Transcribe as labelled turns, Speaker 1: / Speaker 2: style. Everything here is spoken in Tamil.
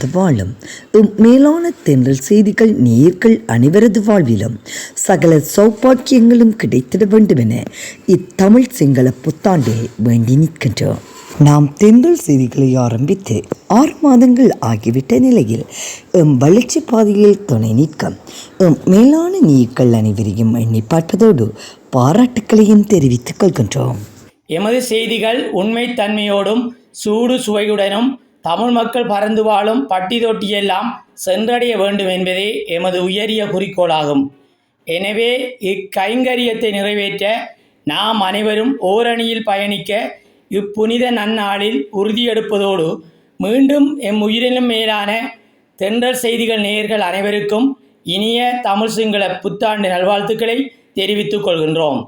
Speaker 1: பறந்து வாழும் மேலான தென்றல் செய்திகள் நேயர்கள் அனைவரது வாழ்விலும் சகல சௌபாக்கியங்களும் கிடைத்திட வேண்டுமென இத்தமிழ் சிங்கள புத்தாண்டே வேண்டி நிற்கின்றோம். நாம் தென்றல் செய்திகளை ஆரம்பித்து 6 மாதங்கள் ஆகிவிட்ட நிலையில் வளர்ச்சி பாதையில் துணை நிற்கும் மேலான நேயர்கள் அனைவரையும் எண்ணி பார்ப்பதோடு பாராட்டுக்களையும் தெரிவித்துக் கொள்கின்றோம்.
Speaker 2: எமது செய்திகள் உண்மைத்தன்மையோடும் சூடு சுவையுடனும் தமிழ் மக்கள் பறந்து வாழும் பட்டி தொட்டியெல்லாம் சென்றடைய வேண்டும் என்பதே எமது உயரிய குறிக்கோளாகும். எனவே இக்கைங்கரியத்தை நிறைவேற்ற நாம் அனைவரும் ஓரணியில் பயணிக்க இப்புனித நன்னாளில் உறுதியெடுப்பதோடு மீண்டும் எம் உயிரினும் மேலான தென்றல் செய்திகள் நேயர்கள் அனைவருக்கும் இனிய தமிழ் சிங்கள புத்தாண்டு நல்வாழ்த்துக்களை தெரிவித்துக் கொள்கின்றோம்.